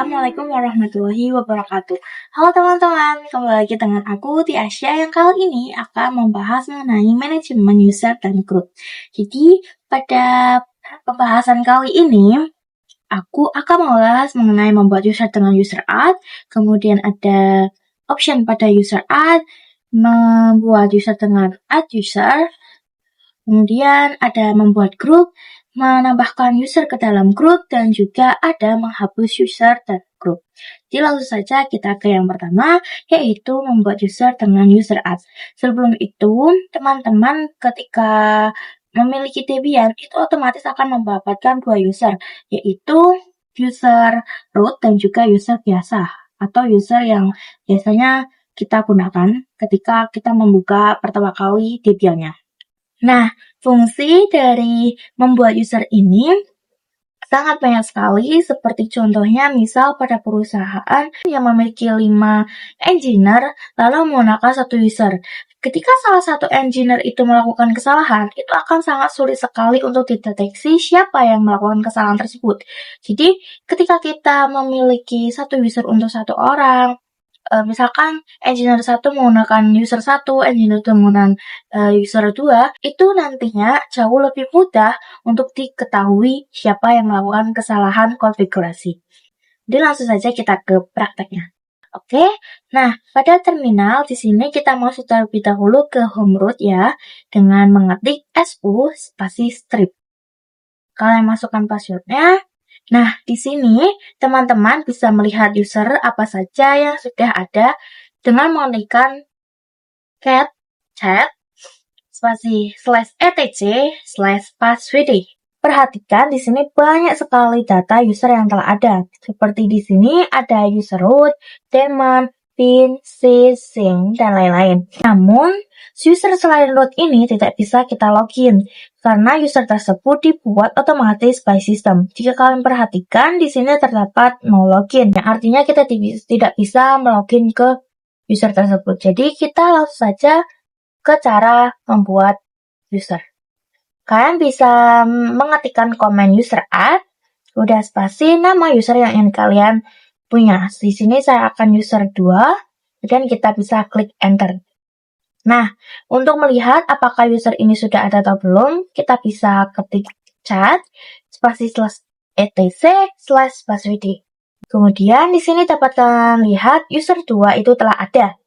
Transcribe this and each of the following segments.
Assalamualaikum warahmatullahi wabarakatuh. Halo teman-teman, kembali lagi dengan aku Tiasya yang kali ini akan membahas mengenai manajemen user dan group. Jadi pada pembahasan kali ini aku akan membahas mengenai membuat user dengan user add, kemudian ada option pada user add, membuat user dengan add user, kemudian ada membuat grup, menambahkan user ke dalam grup, dan juga ada menghapus user dan grup. Jadi langsung saja kita ke yang pertama, yaitu membuat user dengan user add. Sebelum itu, teman-teman ketika memiliki Debian, itu otomatis akan mendapatkan dua user, yaitu user root dan juga user biasa, atau user yang biasanya kita gunakan ketika kita membuka pertama kali Debian-nya. Nah, fungsi dari membuat user ini sangat banyak sekali, seperti contohnya misal pada perusahaan yang memiliki 5 engineer lalu menggunakan satu user. Ketika salah satu engineer itu melakukan kesalahan, itu akan sangat sulit sekali untuk dideteksi siapa yang melakukan kesalahan tersebut. Jadi, ketika kita memiliki satu user untuk satu orang, misalkan engineer 1 menggunakan user 1, engineer 2 menggunakan user 2, itu nantinya jauh lebih mudah untuk diketahui siapa yang melakukan kesalahan konfigurasi. Jadi langsung saja kita ke prakteknya. Oke, nah pada terminal di sini kita masuk terlebih dahulu ke home root ya, dengan mengetik su spasi strip. Kalian masukkan passwordnya. Nah, di sini teman-teman bisa melihat user apa saja yang sudah ada dengan mengetikkan cat spasi /etc/passwd. Perhatikan di sini banyak sekali data user yang telah ada. Seperti di sini ada user root, daemon, pin, sysing, dan lain-lain. Namun, user selain root ini tidak bisa kita login karena user tersebut dibuat otomatis by system. Jika kalian perhatikan, di sini terdapat no login, yang artinya kita tidak bisa melogin ke user tersebut. Jadi, kita langsung saja ke cara membuat user. Kalian bisa mengetikkan komen user add, udah spasi nama user yang ingin kalian punya. Di sini saya akan user 2, dan kita bisa klik enter. Nah, untuk melihat apakah user ini sudah ada atau belum, kita bisa ketik chat spasi /etc/passwd. Kemudian di sini dapat kalian lihat user 2 itu telah ada.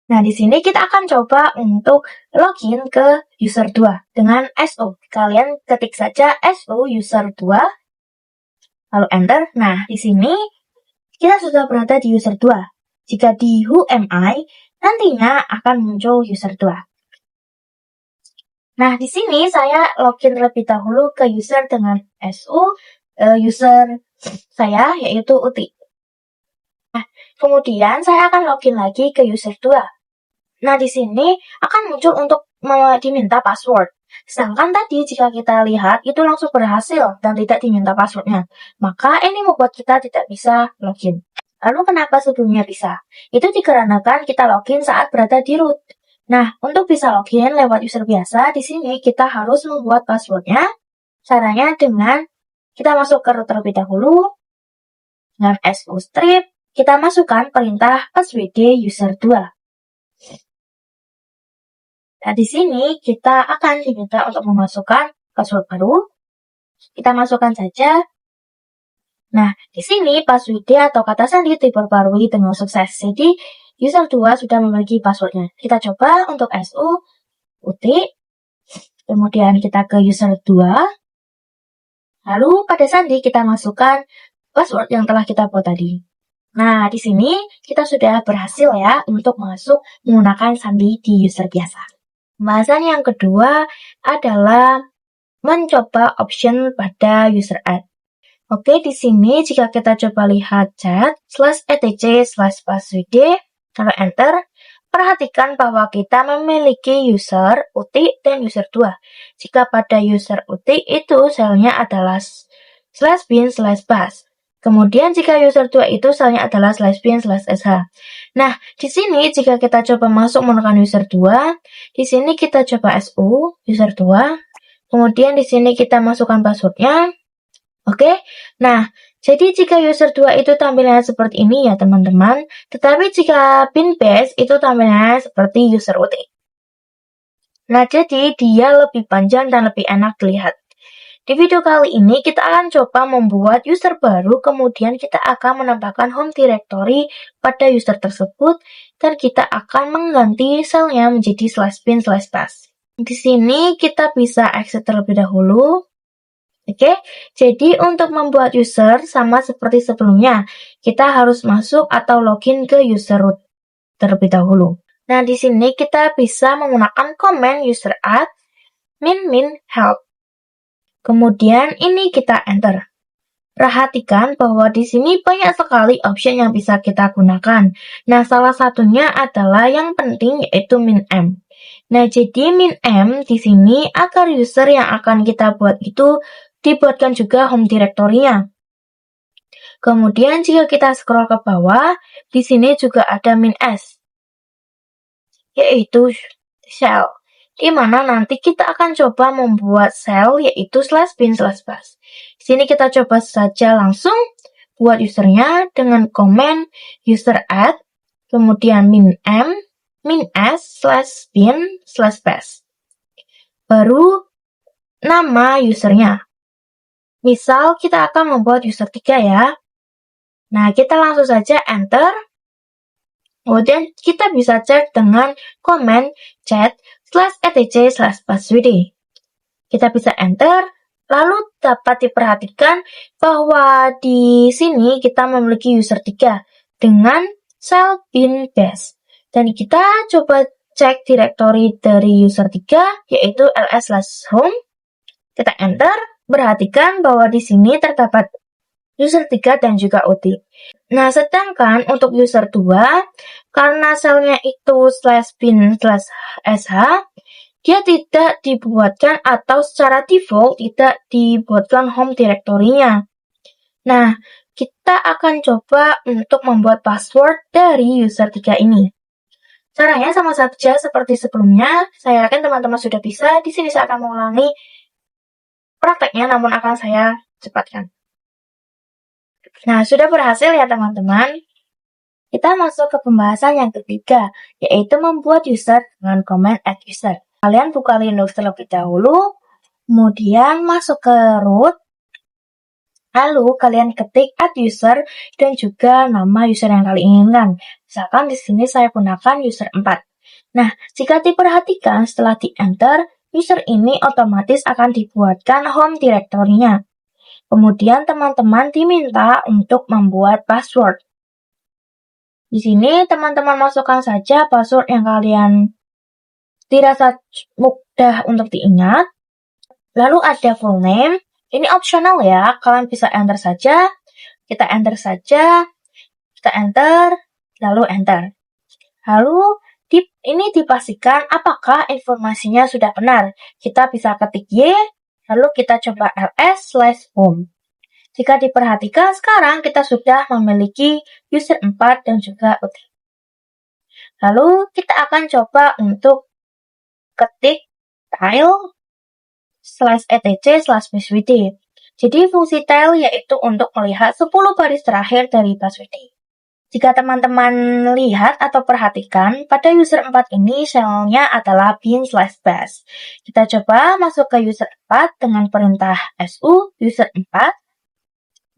Nah, di sini kita akan coba untuk login ke user 2 dengan su. Kalian ketik saja su user 2, lalu enter. Nah, di sini kita sudah berada di user 2. Jika di who am I, nantinya akan muncul user 2. Nah, di sini saya login terlebih dahulu ke user dengan su, user saya yaitu Uti. Nah, kemudian saya akan login lagi ke user 2. Nah, di sini akan muncul untuk diminta password. Sedangkan tadi jika kita lihat itu langsung berhasil dan tidak diminta passwordnya. Maka ini membuat kita tidak bisa login. Lalu kenapa sebelumnya bisa? Itu dikarenakan kita login saat berada di root. Nah, untuk bisa login lewat user biasa, di sini kita harus membuat passwordnya. Caranya dengan kita masuk ke root terlebih dahulu. Dengan su strip, kita masukkan perintah passwd user 2. Nah, di sini kita akan diminta untuk memasukkan password baru. Kita masukkan saja. Nah, di sini password atau kata sandi diperbarui dengan sukses. Jadi, user 2 sudah memiliki passwordnya. Kita coba untuk su, uti, kemudian kita ke user 2. Lalu pada sandi kita masukkan password yang telah kita buat tadi. Nah, di sini kita sudah berhasil ya untuk masuk menggunakan sandi di user biasa. Pembahasan yang kedua adalah mencoba option pada user add. Oke, di sini jika kita coba lihat chat /etc/passwd, lalu enter, perhatikan bahwa kita memiliki user uti dan user 2. Jika pada user uti itu selnya adalah /bin/bas. Kemudian jika user 2 itu selnya adalah /bin/sh. Nah, di sini jika kita coba masuk menggunakan user 2, di sini kita coba su user 2. Kemudian di sini kita masukkan passwordnya. Oke. Nah, Jadi jika user 2 itu tampilannya seperti ini ya teman-teman, tetapi jika pin base itu tampilannya seperti user root. Nah, jadi dia lebih panjang dan lebih enak dilihat. Di video kali ini kita akan coba membuat user baru, kemudian kita akan menambahkan home directory pada user tersebut, dan kita akan mengganti selnya menjadi /bin/pass. Di sini kita bisa exit terlebih dahulu. Oke, jadi untuk membuat user sama seperti sebelumnya, kita harus masuk atau login ke user root terlebih dahulu. Nah, di sini kita bisa menggunakan command user add min help. Kemudian ini kita enter. Perhatikan bahwa di sini banyak sekali option yang bisa kita gunakan. Nah, salah satunya adalah yang penting yaitu min-m. Nah, jadi min-m di sini agar user yang akan kita buat itu dibuatkan juga home directory-nya. Kemudian jika kita scroll ke bawah, di sini juga ada min-s, yaitu shell, di mana nanti kita akan coba membuat shell yaitu /bin/pass. Di sini kita coba saja langsung buat usernya dengan command user add, kemudian min-m, min-s, /bin/pass. Baru nama usernya. Misal kita akan membuat user 3 ya. Nah, kita langsung saja enter. Kemudian kita bisa cek dengan command chat /etc/passwd. Kita bisa enter, lalu dapat diperhatikan bahwa di sini kita memiliki user 3 dengan shell bin base. Dan kita coba cek directory dari user 3 yaitu ls/home. Kita enter, perhatikan bahwa di sini terdapat user 3 dan juga ut. Nah, sedangkan untuk user 2, karena selnya itu /bin/sh, dia tidak dibuatkan atau secara default tidak dibuatkan home directory-nya. Nah, kita akan coba untuk membuat password dari user 3 ini. Caranya sama saja seperti sebelumnya. Saya yakin teman-teman sudah bisa. Di sini saya akan mengulangi prakteknya, namun akan saya cepatkan. Nah, sudah berhasil ya teman-teman. Kita masuk ke pembahasan yang ketiga, yaitu membuat user dengan command add user. Kalian buka Linux terlebih dahulu, kemudian masuk ke root, lalu kalian ketik add user dan juga nama user yang kalian inginkan. Misalkan di sini saya gunakan user 4. Nah, jika diperhatikan setelah di-enter, user ini otomatis akan dibuatkan home directory-nya. Kemudian teman-teman diminta untuk membuat password. Di sini teman-teman masukkan saja password yang kalian dirasa mudah untuk diingat. Lalu ada full name. Ini optional ya, kalian bisa enter saja. Kita enter saja. Kita enter, lalu enter. Lalu ini dipastikan apakah informasinya sudah benar. Kita bisa ketik Y, lalu kita coba ls/home. Jika diperhatikan, sekarang kita sudah memiliki user 4 dan juga ut. Lalu kita akan coba untuk ketik tile /etc/passwd. Jadi fungsi tile yaitu untuk melihat 10 baris terakhir dari passwd. Jika teman-teman lihat atau perhatikan, pada user 4 ini shellnya adalah bin/pass. Kita coba masuk ke user 4 dengan perintah su user 4.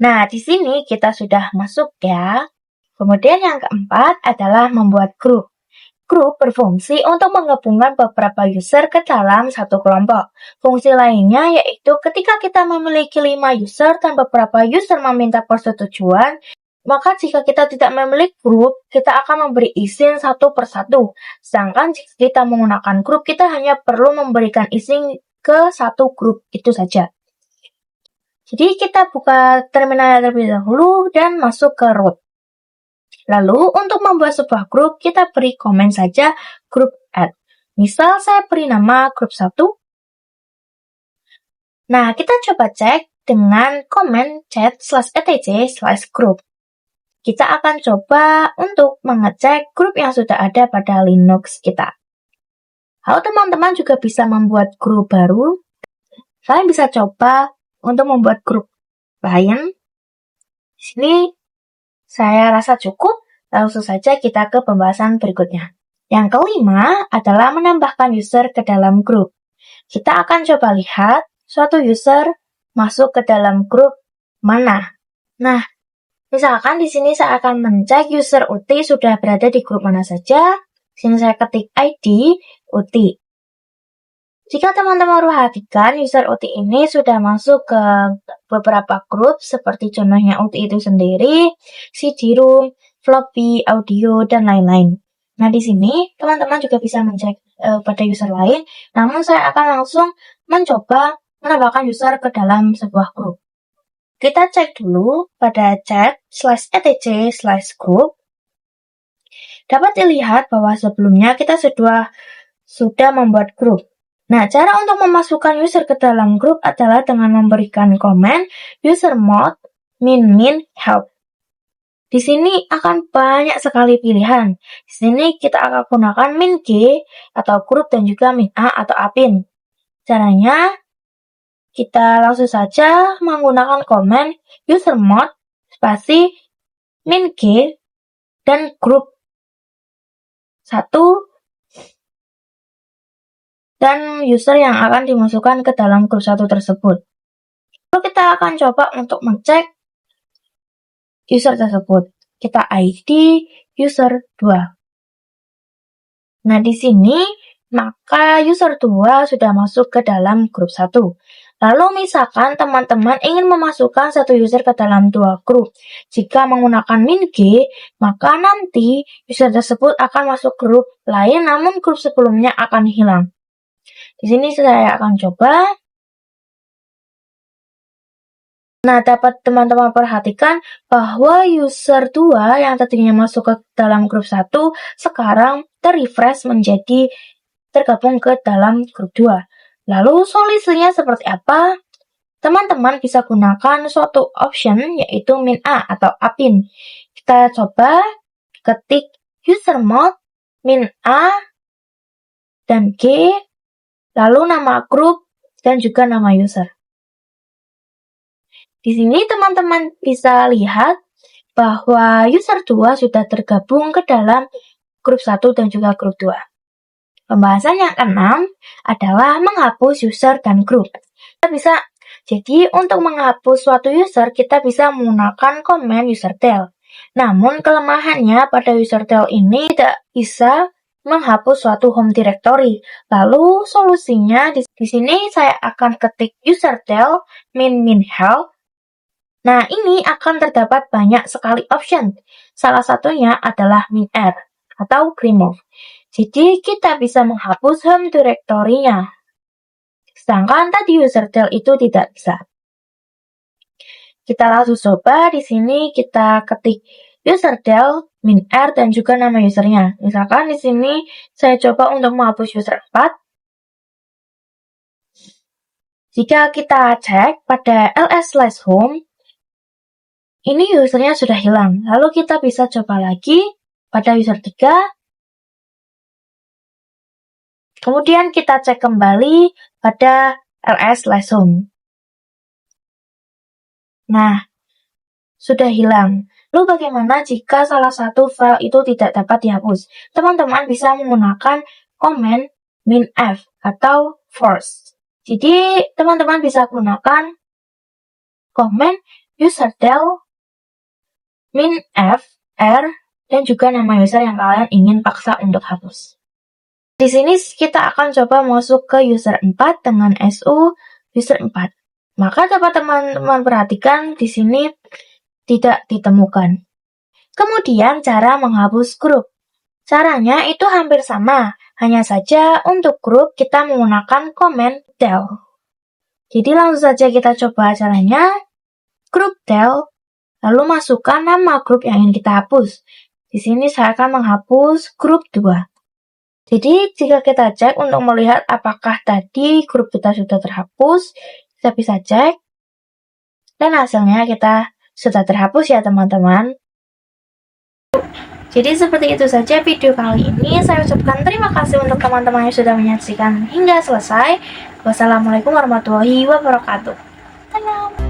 Nah, di sini kita sudah masuk ya. Kemudian yang keempat adalah membuat grup. Grup berfungsi untuk menggabungkan beberapa user ke dalam satu kelompok. Fungsi lainnya yaitu ketika kita memiliki 5 user dan beberapa user meminta persetujuan, maka jika kita tidak memiliki grup, kita akan memberi izin satu persatu. Sedangkan jika kita menggunakan grup, kita hanya perlu memberikan izin ke satu grup, itu saja. Jadi kita buka terminal terlebih dahulu dan masuk ke root. Lalu untuk membuat sebuah grup, kita beri komen saja group add. Misal saya beri nama grup 1. Nah, kita coba cek dengan komen chat /etc/group. Kita akan coba untuk mengecek grup yang sudah ada pada Linux kita. Kalau teman-teman juga bisa membuat grup baru, kalian bisa coba untuk membuat grup lain. Sini saya rasa cukup, langsung saja kita ke pembahasan berikutnya. Yang kelima adalah menambahkan user ke dalam grup. Kita akan coba lihat suatu user masuk ke dalam grup mana. Nah, misalkan di sini saya akan mencek user UT sudah berada di grup mana saja. Sini saya ketik ID UT. Jika teman-teman perhatikan, user UT ini sudah masuk ke beberapa grup seperti contohnya UT itu sendiri, CD-ROOM, floppy, audio, dan lain-lain. Nah, di sini teman-teman juga bisa mencek pada user lain, namun saya akan langsung mencoba menambahkan user ke dalam sebuah grup. Kita cek dulu pada chat/etc/group. Dapat dilihat bahwa sebelumnya kita sudah membuat grup. Nah, cara untuk memasukkan user ke dalam grup adalah dengan memberikan komen user mode min help. Di sini akan banyak sekali pilihan. Di sini kita akan gunakan min G atau grup dan juga min A atau apin. Caranya kita langsung saja menggunakan komen user mode spasi min G dan grup 1 dan user yang akan dimasukkan ke dalam grup 1 tersebut. Lalu kita akan coba untuk mencek user tersebut. Kita ID user 2. Nah, di sini maka user 2 sudah masuk ke dalam grup 1. Lalu misalkan teman-teman ingin memasukkan satu user ke dalam 2 grup. Jika menggunakan min G, maka nanti user tersebut akan masuk grup lain namun grup sebelumnya akan hilang. Di sini saya akan coba. Nah, dapat teman-teman perhatikan bahwa user 2 yang tadinya masuk ke dalam grup 1 sekarang terrefresh menjadi tergabung ke dalam grup 2. Lalu solusinya seperti apa? Teman-teman bisa gunakan suatu option yaitu min A atau apin. Kita coba ketik user mode min A dan G, lalu nama grup dan juga nama user. Di sini teman-teman bisa lihat bahwa user 2 sudah tergabung ke dalam grup 1 dan juga grup 2. Pembahasan yang keenam adalah menghapus user dan grup. Jadi untuk menghapus suatu user kita bisa menggunakan komen usertel. Namun kelemahannya pada usertel ini tidak bisa menghapus suatu home directory. Lalu solusinya di sini saya akan ketik usertel min help. Nah, ini akan terdapat banyak sekali option. Salah satunya adalah min R atau remove. Jadi kita bisa menghapus home directory-nya. Sedangkan tadi usertel itu tidak bisa. Kita langsung coba di sini kita ketik usertel min R dan juga nama usernya. Misalkan di sini saya coba untuk menghapus user 4. Jika kita cek pada ls/home, ini usernya sudah hilang. Lalu kita bisa coba lagi pada user 3. Kemudian kita cek kembali pada ls/home. Nah, sudah hilang. Lalu bagaimana jika salah satu file itu tidak dapat dihapus? Teman-teman bisa menggunakan komen min F atau force. Jadi, teman-teman bisa gunakan komen usertel min F, R, dan juga nama user yang kalian ingin paksa untuk hapus. Di sini kita akan coba masuk ke user 4 dengan SU user 4. Maka dapat teman-teman perhatikan di sini tidak ditemukan. Kemudian cara menghapus grup. Caranya itu hampir sama, hanya saja untuk grup kita menggunakan komen del. Jadi langsung saja kita coba caranya. Grup del, lalu masukkan nama grup yang ingin kita hapus. Di sini saya akan menghapus grup 2. Jadi jika kita cek untuk melihat apakah tadi grup kita sudah terhapus, kita bisa cek. Dan hasilnya kita sudah terhapus ya teman-teman. Jadi seperti itu saja video kali ini. Saya ucapkan terima kasih untuk teman-teman yang sudah menyaksikan hingga selesai. Wassalamualaikum warahmatullahi wabarakatuh. Salam.